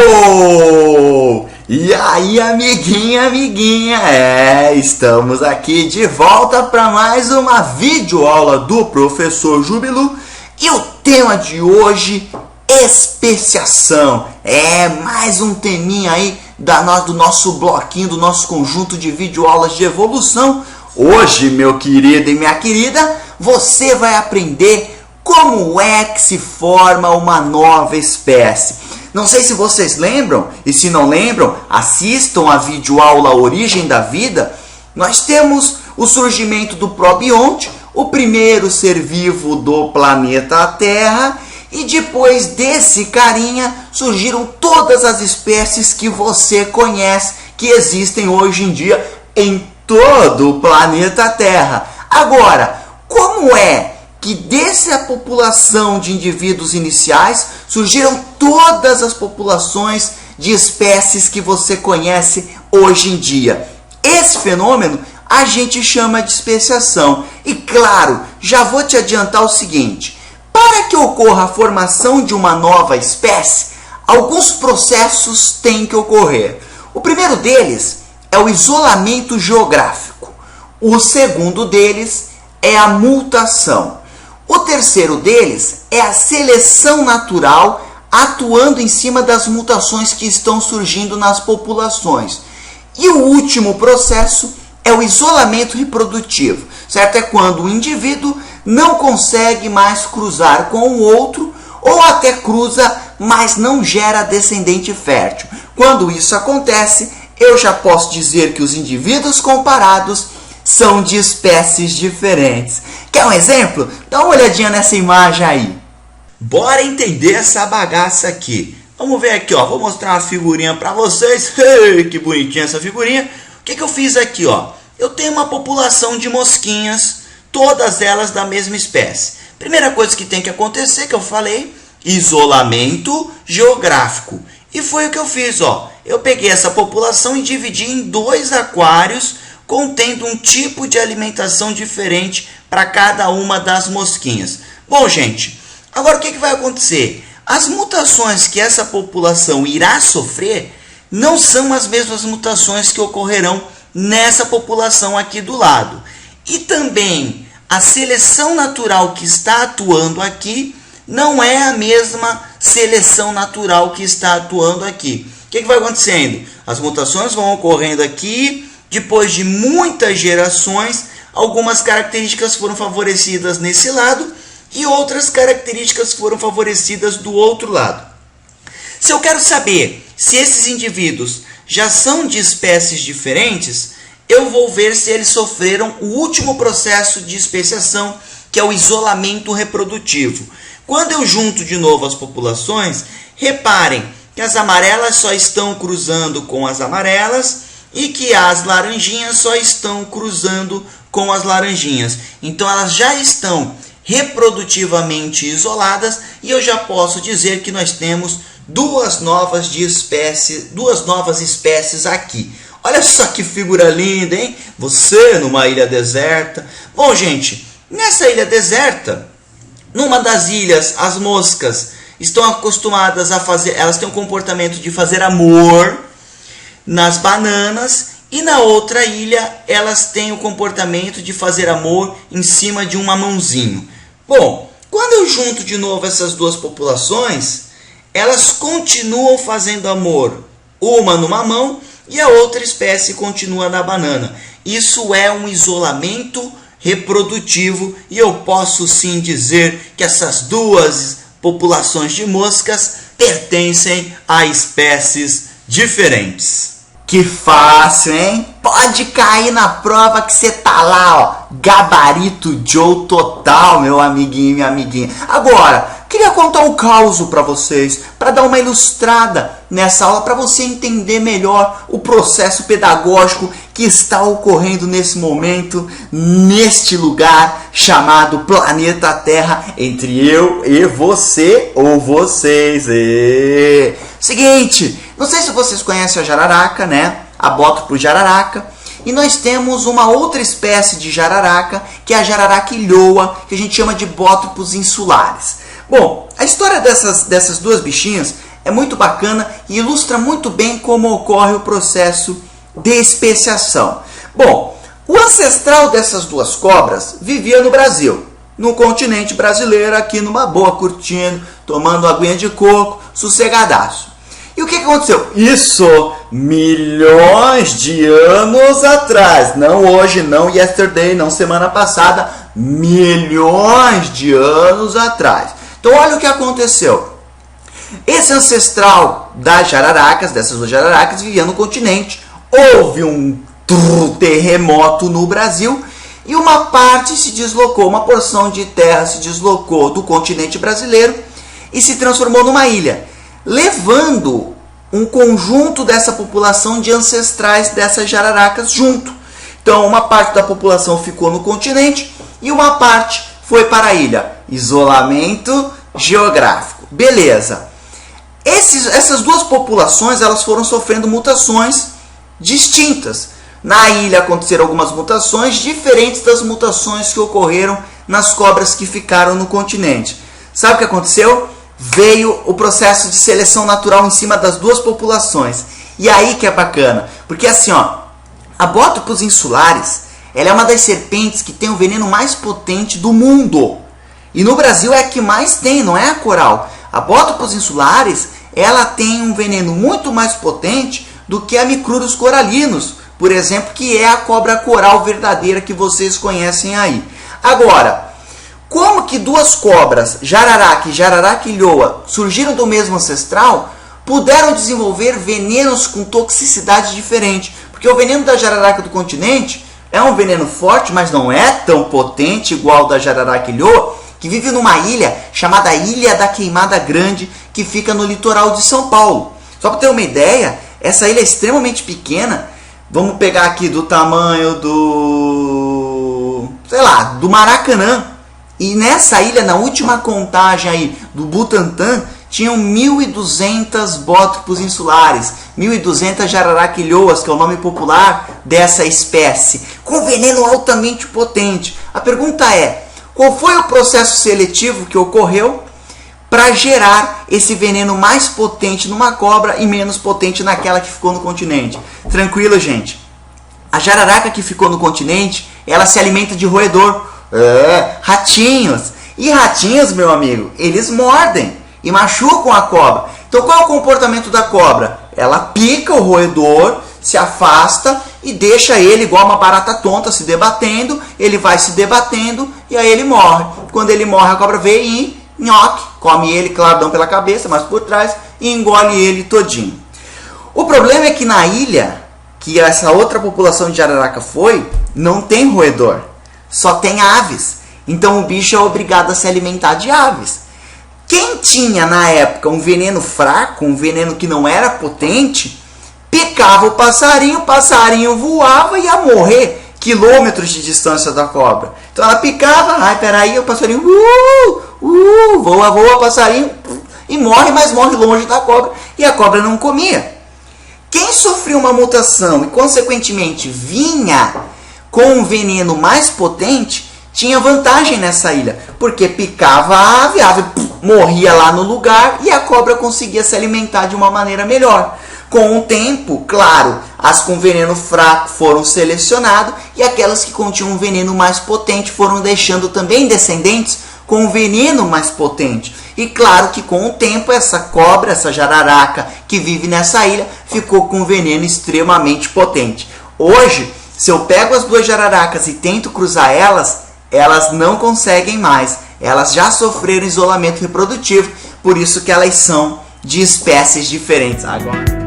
Uou! E aí, amiguinha, estamos aqui de volta para mais uma videoaula do Professor Júbilo. E o tema de hoje, especiação. Mais um teminha aí do nosso bloquinho, do nosso conjunto de videoaulas de evolução. Hoje, meu querido e minha querida, você vai aprender como é que se forma uma nova espécie. Não sei se vocês lembram, e se não lembram, assistam a videoaula Origem da Vida. Nós temos o surgimento do probionte, o primeiro ser vivo do planeta Terra, e depois desse carinha surgiram todas as espécies que você conhece, que existem hoje em dia em todo o planeta Terra. Agora, como é que dessa população de indivíduos iniciais surgiram todas as populações de espécies que você conhece hoje em dia? Esse fenômeno a gente chama de especiação. E claro, já vou te adiantar o seguinte: para que ocorra a formação de uma nova espécie, alguns processos têm que ocorrer. O primeiro deles é o isolamento geográfico. O segundo deles é a mutação. O terceiro deles é a seleção natural, atuando em cima das mutações que estão surgindo nas populações. E o último processo é o isolamento reprodutivo, certo? É quando o indivíduo não consegue mais cruzar com o outro, ou até cruza, mas não gera descendente fértil. Quando isso acontece, eu já posso dizer que os indivíduos comparados são de espécies diferentes. Quer um exemplo? Dá uma olhadinha nessa imagem aí. Bora entender essa bagaça aqui. Vamos ver aqui, ó. Vou mostrar uma figurinha para vocês. Que bonitinha essa figurinha. O que eu fiz aqui, ó? Eu tenho uma população de mosquinhas, todas elas da mesma espécie. Primeira coisa que tem que acontecer, que eu falei, isolamento geográfico. E foi o que eu fiz, ó. Eu peguei essa população e dividi em 2 aquários, contendo um tipo de alimentação diferente para cada uma das mosquinhas. Bom, gente, agora o que vai acontecer? As mutações que essa população irá sofrer não são as mesmas mutações que ocorrerão nessa população aqui do lado. E também a seleção natural que está atuando aqui não é a mesma seleção natural que está atuando aqui. O que vai acontecendo? As mutações vão ocorrendo aqui. Depois de muitas gerações, algumas características foram favorecidas nesse lado e outras características foram favorecidas do outro lado. Se eu quero saber se esses indivíduos já são de espécies diferentes, eu vou ver se eles sofreram o último processo de especiação, que é o isolamento reprodutivo. Quando eu junto de novo as populações, reparem que as amarelas só estão cruzando com as amarelas, e que as laranjinhas só estão cruzando com as laranjinhas. Então elas já estão reprodutivamente isoladas e eu já posso dizer que nós temos duas novas espécies aqui. Olha só que figura linda, hein? Você numa ilha deserta. Bom, gente, nessa ilha deserta, numa das ilhas, as moscas estão acostumadas a fazer, elas têm um comportamento de fazer amor nas bananas, e na outra ilha elas têm o comportamento de fazer amor em cima de um mamãozinho. Bom, quando eu junto de novo essas duas populações, elas continuam fazendo amor, uma no mamão e a outra espécie continua na banana. Isso é um isolamento reprodutivo e eu posso sim dizer que essas duas populações de moscas pertencem a espécies diferentes. Que fácil, hein? Pode cair na prova que você tá lá, ó. Gabarito Joe total, meu amiguinho e minha amiguinha. Agora, queria contar um caos para vocês, para dar uma ilustrada nessa aula, para você entender melhor o processo pedagógico que está ocorrendo nesse momento, neste lugar chamado Planeta Terra, entre eu e você, ou vocês. Seguinte, não sei se vocês conhecem a jararaca, né? A Bótopo jararaca. E nós temos uma outra espécie de jararaca, que é a jararaca ilhoa, que a gente chama de Bótopos insulares. Bom, a história dessas duas bichinhas é muito bacana e ilustra muito bem como ocorre o processo de especiação. Bom, o ancestral dessas duas cobras vivia no Brasil, no continente brasileiro, aqui numa boa, curtindo, tomando aguinha de coco, sossegadaço. E o que aconteceu? Isso milhões de anos atrás, não hoje, não yesterday, não semana passada, milhões de anos atrás. Então olha o que aconteceu. Esse ancestral das jararacas, dessas duas jararacas, vivia no continente. Houve um terremoto no Brasil e uma parte se deslocou, uma porção de terra se deslocou do continente brasileiro e se transformou numa ilha, levando um conjunto dessa população de ancestrais dessas jararacas junto. Então uma parte da população ficou no continente e uma parte foi para a ilha. Isolamento geográfico. Beleza. Essas duas populações elas foram sofrendo mutações distintas. Na ilha aconteceram algumas mutações diferentes das mutações que ocorreram nas cobras que ficaram no continente. Sabe o que aconteceu? Veio o processo de seleção natural em cima das duas populações. E aí que é bacana, porque assim, ó, a Botrytis insularis, ela é uma das serpentes que tem o veneno mais potente do mundo. E no Brasil é a que mais tem, não é a coral. A Botrytis insularis, ela tem um veneno muito mais potente do que a Micrurus coralinos, por exemplo, que é a cobra coral verdadeira que vocês conhecem aí. Agora, como que duas cobras, jararaca e jararaca-ilhoa, surgiram do mesmo ancestral, puderam desenvolver venenos com toxicidade diferente? Porque o veneno da jararaca do continente é um veneno forte, mas não é tão potente igual o da jararaca-ilhoa, que vive numa ilha chamada Ilha da Queimada Grande, que fica no litoral de São Paulo. Só para ter uma ideia, essa ilha é extremamente pequena. Vamos pegar aqui do tamanho do, sei lá, do Maracanã. E nessa ilha, na última contagem aí do Butantan, tinham 1.200 Botrytis insulares, 1.200 jararaca-ilhoas, que é o nome popular dessa espécie, com veneno altamente potente. A pergunta é, qual foi o processo seletivo que ocorreu para gerar esse veneno mais potente numa cobra e menos potente naquela que ficou no continente? Tranquilo, gente. A jararaca que ficou no continente, ela se alimenta de roedor. Ratinhos. E ratinhos, meu amigo, eles mordem e machucam a cobra. Então qual é o comportamento da cobra? Ela pica o roedor, se afasta e deixa ele igual uma barata tonta se debatendo. Ele vai se debatendo e aí ele morre. Quando ele morre, a cobra vem e nhoque, come ele, claro, não pela cabeça, mas por trás, e engole ele todinho. O problema é que na ilha, que essa outra população de jararaca foi, não tem roedor, só tem aves. Então o bicho é obrigado a se alimentar de aves. Quem tinha na época um veneno fraco, um veneno que não era potente, picava o passarinho voava e ia morrer quilômetros de distância da cobra. Então ela picava, ai peraí, o passarinho voa passarinho e morre, mas morre longe da cobra e a cobra não comia. Quem sofreu uma mutação e consequentemente vinha com um veneno mais potente, tinha vantagem nessa ilha, porque picava a ave morria lá no lugar e a cobra conseguia se alimentar de uma maneira melhor. Com o tempo, claro, as com veneno fraco foram selecionadas e aquelas que continham um veneno mais potente foram deixando também descendentes com um veneno mais potente. E claro que com o tempo essa cobra, essa jararaca que vive nessa ilha, ficou com um veneno extremamente potente. Hoje, se eu pego as duas jararacas e tento cruzar elas, elas não conseguem mais. Elas já sofreram isolamento reprodutivo, por isso que elas são de espécies diferentes. Agora